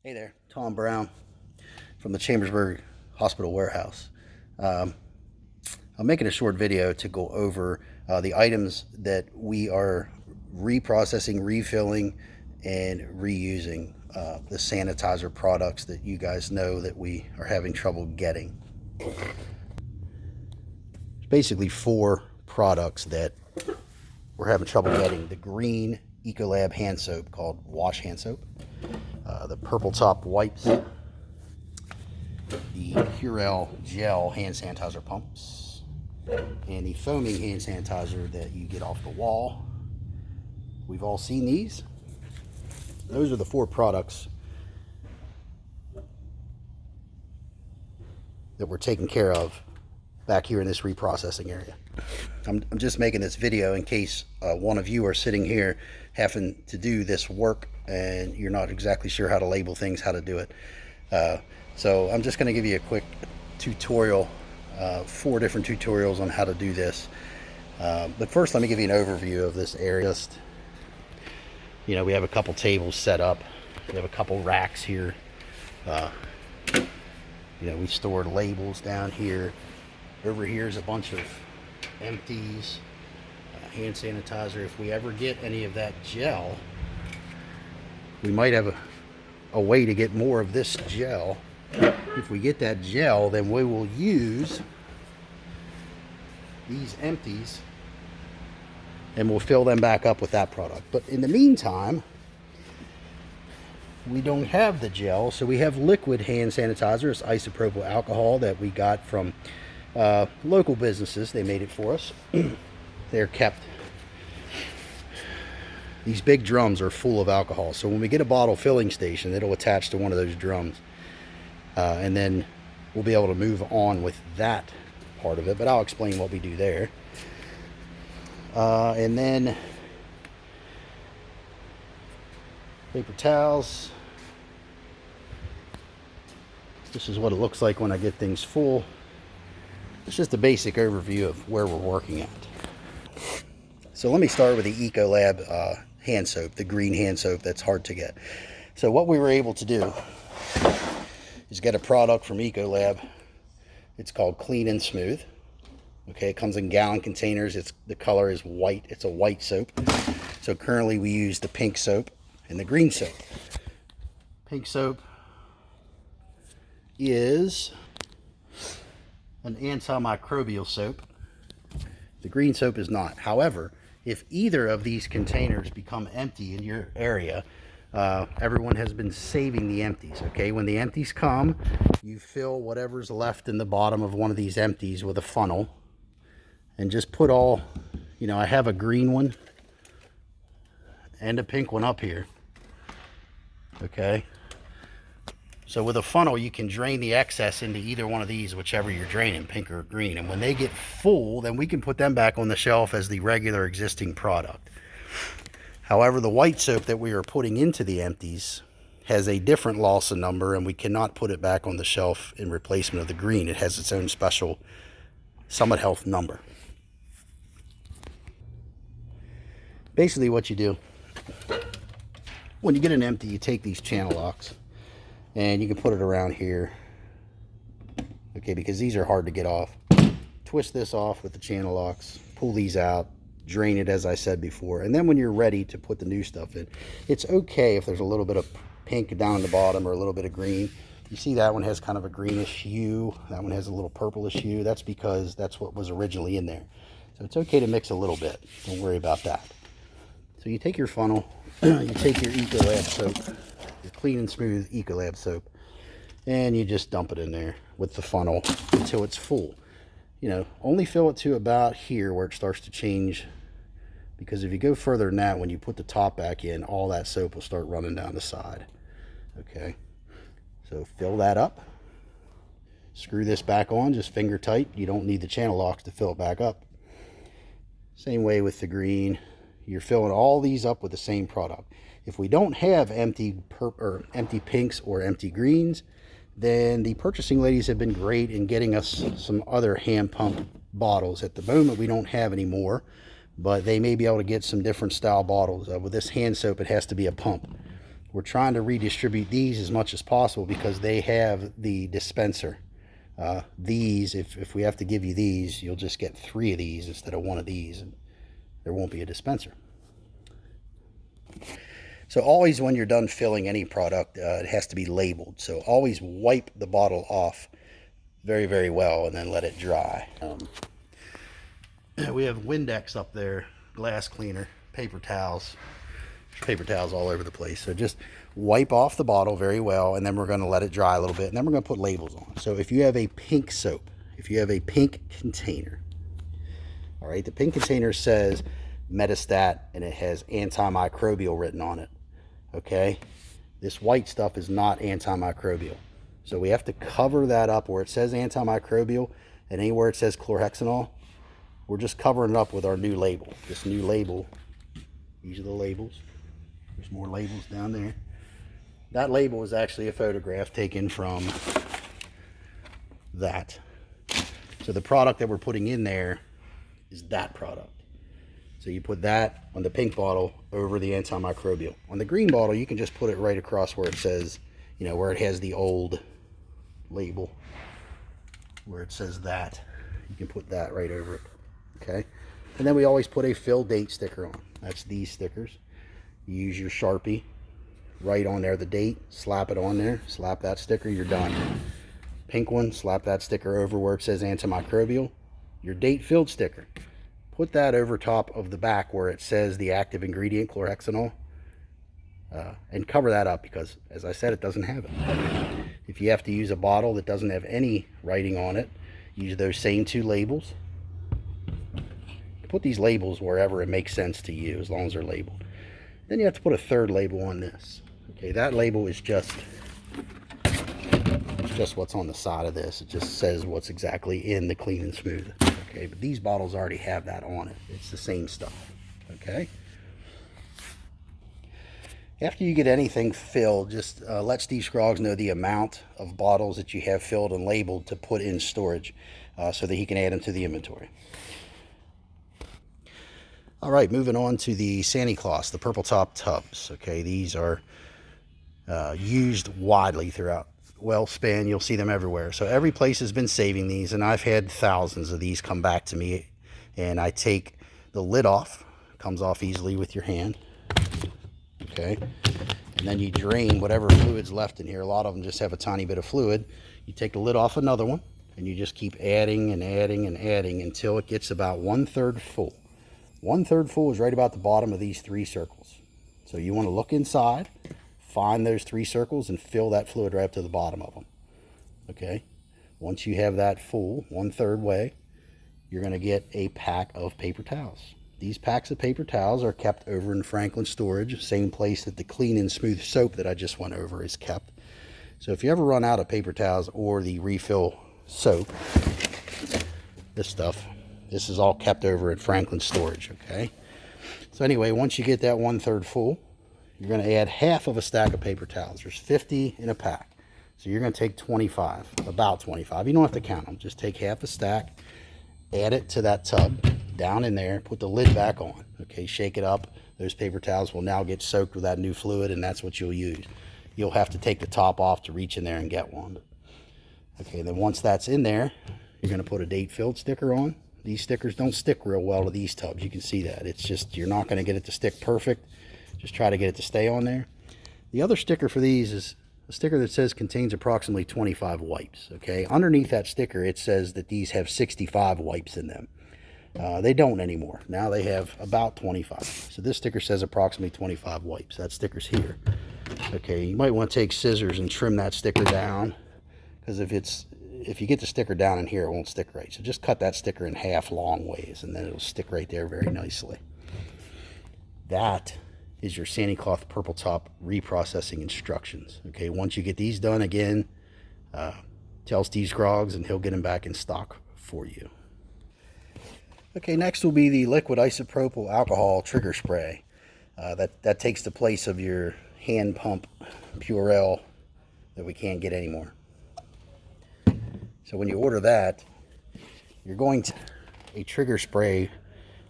Hey there, Tom Brown from the Chambersburg Hospital Warehouse. I'm making a short video to go over the items that we are reprocessing, refilling, and reusing, the sanitizer products that you guys know that we are having trouble getting. There's basically four products that we're having trouble getting. The green Ecolab hand soap called Wash Hand Soap. The purple top wipes, the Purell gel hand sanitizer pumps, and the foaming hand sanitizer that you get off the wall. We've all seen these. Those are the four products that we're taking care of back here in this reprocessing area. I'm just making this video in case one of you are sitting here having to do this work and you're not exactly sure how to label things, how to do it. So I'm just going to give you a quick tutorial, 4 different tutorials on how to do this. But first, let me give you an overview of this area. We have a couple tables set up. We have a couple racks here. We stored labels down here. Over here is a bunch of empties, hand sanitizer. If we ever get any of that gel, we might have a way to get more of this gel. If we get that gel, then we will use these empties and we'll fill them back up with that product. But in the meantime, we don't have the gel, so we have liquid hand sanitizer. It's isopropyl alcohol that we got from local businesses. They made it for us. They're kept. These big drums are full of alcohol, so when we get a bottle filling station, it'll attach to one of those drums, and then we'll be able to move on with that part of it, but I'll explain what we do there. And then paper towels. This is what it looks like when I get things full. It's just a basic overview of where we're working at. So let me start with the Ecolab hand soap, the green hand soap that's hard to get. So what we were able to do is get a product from Ecolab. It's called Clean and Smooth. Okay, it comes in gallon containers. The color is white. It's a white soap. So currently we use the pink soap and the green soap. Pink soap is an antimicrobial soap. The green soap is not. However, if either of these containers become empty in your area, everyone has been saving the empties. Okay, when the empties come, you fill whatever's left in the bottom of one of these empties with a funnel and just put all, I have a green one and a pink one up here. Okay, so with a funnel, you can drain the excess into either one of these, whichever you're draining, pink or green. And when they get full, then we can put them back on the shelf as the regular existing product. However, the white soap that we are putting into the empties has a different Lawson number, and we cannot put it back on the shelf in replacement of the green. It has its own special Summit Health number. Basically what you do, when you get an empty, you take these channel locks, and you can put it around here, okay, because these are hard to get off. Twist this off with the channel locks, pull these out, drain it as I said before, and then when you're ready to put the new stuff in, it's okay if there's a little bit of pink down the bottom or a little bit of green. You see that one has kind of a greenish hue, that one has a little purplish hue. That's because that's what was originally in there. So it's okay to mix a little bit, don't worry about that. So you take your funnel, you take your Ecolab soap, your Clean and Smooth Ecolab soap, and you just dump it in there with the funnel until it's full. Only fill it to about here where it starts to change, because if you go further than that, when you put the top back in, all that soap will start running down the side. Okay, so fill that up, screw this back on, just finger tight. You don't need the channel locks to fill it back up. Same way with the green. You're filling all these up with the same product. If we don't have empty pinks or empty greens, then the purchasing ladies have been great in getting us some other hand pump bottles. At the moment, we don't have any more, but they may be able to get some different style bottles. With this hand soap, it has to be a pump. we're trying to redistribute these as much as possible because they have the dispenser. These, if we have to give you these, you'll just get 3 of these instead of 1 of these, and there won't be a dispenser. So always when you're done filling any product, it has to be labeled. So always wipe the bottle off very, very well and then let it dry. We have Windex up there, glass cleaner, paper towels. There's paper towels all over the place. So just wipe off the bottle very well, and then we're going to let it dry a little bit, and then we're going to put labels on. So if you have a pink soap, if you have a pink container, all right, the pink container says Metastat and it has antimicrobial written on it. Okay, this white stuff is not antimicrobial, so we have to cover that up where it says antimicrobial, and anywhere it says chlorhexanol, we're just covering it up with our new label. This new label, these are the labels. There's more labels down there. That label is actually a photograph taken from that. So the product that we're putting in there is that product. So you put that on the pink bottle over the antimicrobial. On the green bottle, you can just put it right across where it says, you know, where it has the old label, where it says that. You can put that right over it, okay? And then we always put a fill date sticker on. That's these stickers. You use your Sharpie, write on there the date, slap it on there, slap that sticker, you're done. Pink one, slap that sticker over where it says antimicrobial. Your date filled sticker. Put that over top of the back where it says the active ingredient, chlorhexanol, and cover that up because, as I said, it doesn't have it. If you have to use a bottle that doesn't have any writing on it, use those same 2 labels. Put these labels wherever it makes sense to you, as long as they're labeled. Then you have to put a 3rd label on this. Okay, that label is just what's on the side of this. It just says what's exactly in the Clean and Smooth. Okay, but these bottles already have that on it. It's the same stuff. Okay. After you get anything filled, just let Steve Scroggs know the amount of bottles that you have filled and labeled to put in storage so that he can add them to the inventory. All right, moving on to the Sani-Kloss, the purple top tubs. Okay, these are used widely throughout Wellspan. You'll see them everywhere. So every place has been saving these, and I've had thousands of these come back to me. And I take the lid off. It comes off easily with your hand. Okay, and then you drain whatever fluid's left in here. A lot of them just have a tiny bit of fluid. You take the lid off another one, and you just keep adding and adding and adding until it gets about 1/3 full. 1/3 full is right about the bottom of these 3 circles. So you want to look inside, find those 3 circles, and fill that fluid right up to the bottom of them. Okay, once you have that full 1/3 way, you're going to get a pack of paper towels. These packs of paper towels are kept over in Franklin Storage, same place that the Clean and Smooth soap that I just went over is kept. So if you ever run out of paper towels or the refill soap, this stuff, this is all kept over at Franklin Storage, okay? So anyway, once you get that 1/3 full, you're going to add half of a stack of paper towels. There's 50 in a pack. So you're going to take 25, about 25. You don't have to count them. Just take half a stack, add it to that tub, down in there, put the lid back on. Okay, shake it up. Those paper towels will now get soaked with that new fluid, and that's what you'll use. You'll have to take the top off to reach in there and get one. Okay, then once that's in there, you're going to put a date filled sticker on. These stickers don't stick real well to these tubs. You can see that. It's just, you're not going to get it to stick perfect. Just try to get it to stay on there. The other sticker for these is a sticker that says contains approximately 25 wipes. Okay, underneath that sticker it says that these have 65 wipes in them. They don't anymore. Now they have about 25. So this sticker says approximately 25 wipes. That sticker's here. Okay, you might want to take scissors and trim that sticker down, because if you get the sticker down in here, it won't stick right. So just cut that sticker in half long ways, and then it'll stick right there very nicely. That is your Sani-Kloss Purple Top reprocessing instructions. Okay, once you get these done, again, tell Steve Scroggs and he'll get them back in stock for you. Okay, next will be the liquid isopropyl alcohol trigger spray. That takes the place of your hand pump Purell that we can't get anymore. So when you order that, you're going to a trigger spray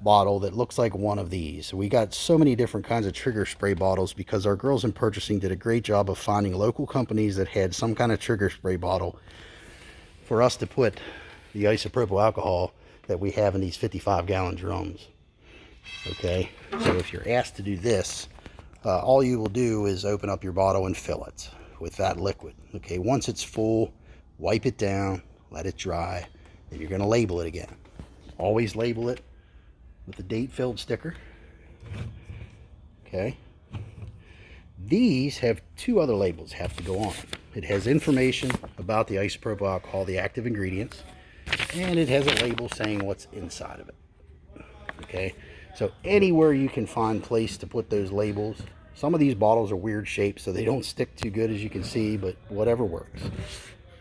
bottle that looks like one of these. We got so many different kinds of trigger spray bottles because our girls in purchasing did a great job of finding local companies that had some kind of trigger spray bottle for us to put the isopropyl alcohol that we have in these 55-gallon drums. Okay, so if you're asked to do this, all you will do is open up your bottle and fill it with that liquid. Okay, once it's full, wipe it down, let it dry, then you're going to label it again. Always label it with the date filled sticker. Okay, these have two other labels have to go on. It has information about the isopropyl alcohol, the active ingredients, and it has a label saying what's inside of it. Okay, so anywhere you can find place to put those labels. Some of these bottles are weird shaped, so they don't stick too good, as you can see, but whatever works.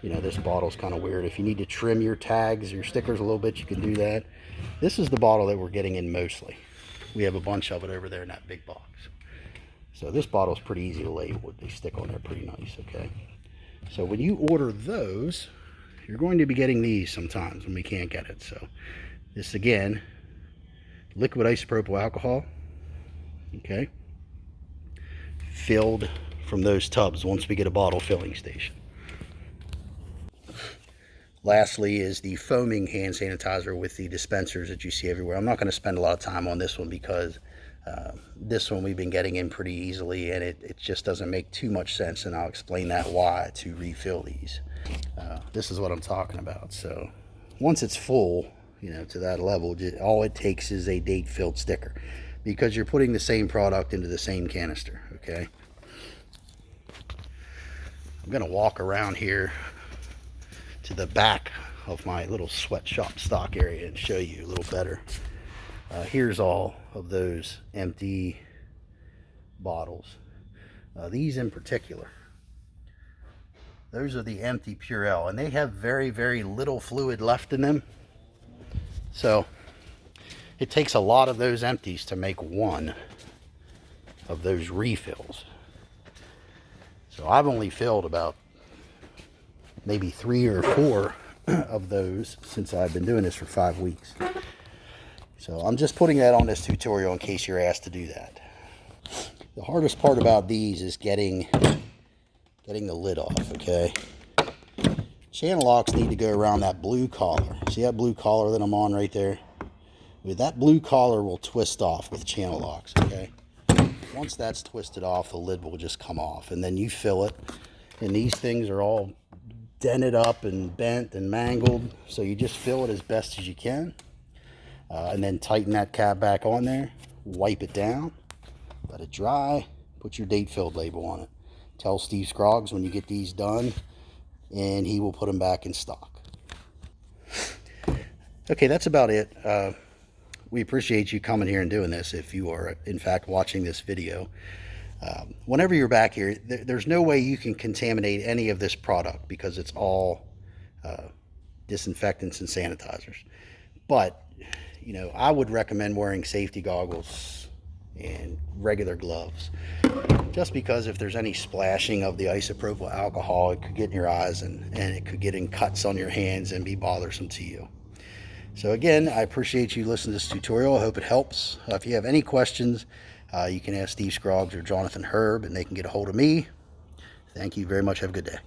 You know, this bottle's kind of weird. If you need to trim your tags, your stickers a little bit, you can do that. This is the bottle that we're getting in mostly. We have a bunch of it over there in that big box. So this bottle's pretty easy to label. They stick on there pretty nice, okay? So when you order those, you're going to be getting these sometimes when we can't get it. So this, again, liquid isopropyl alcohol, okay, filled from those tubs once we get a bottle filling station. Lastly is the foaming hand sanitizer with the dispensers that you see everywhere. I'm not going to spend a lot of time on this one because this one we've been getting in pretty easily, and it just doesn't make too much sense, and I'll explain that why to refill these. This is what I'm talking about. So once it's full, you know, to that level, all it takes is a date filled sticker, because you're putting the same product into the same canister. Okay, I'm gonna walk around here to the back of my little sweatshop stock area and show you a little better. Here's all of those empty bottles. These in particular, those are the empty Purell, and they have very, very little fluid left in them. So it takes a lot of those empties to make one of those refills. So I've only filled about maybe 3 or 4 of those since I've been doing this for 5 weeks. So I'm just putting that on this tutorial in case you're asked to do that. The hardest part about these is getting the lid off, okay? Channel locks need to go around that blue collar. See that blue collar that I'm on right there? That blue collar will twist off with channel locks, okay? Once that's twisted off, the lid will just come off, and then you fill it. And these things are all dented up and bent and mangled, so you just fill it as best as you can, and then tighten that cap back on there, wipe it down, let it dry, put your date filled label on it. Tell Steve Scroggs when you get these done, and he will put them back in stock. Okay, that's about it. We appreciate you coming here and doing this if you are in fact watching this video. Whenever you're back here, there's no way you can contaminate any of this product because it's all disinfectants and sanitizers. But, you know, I would recommend wearing safety goggles and regular gloves, just because if there's any splashing of the isopropyl alcohol, it could get in your eyes and it could get in cuts on your hands and be bothersome to you. So again, I appreciate you listening to this tutorial. I hope it helps. If you have any questions, you can ask Steve Scroggs or Jonathan Herb, and they can get a hold of me. Thank you very much. Have a good day.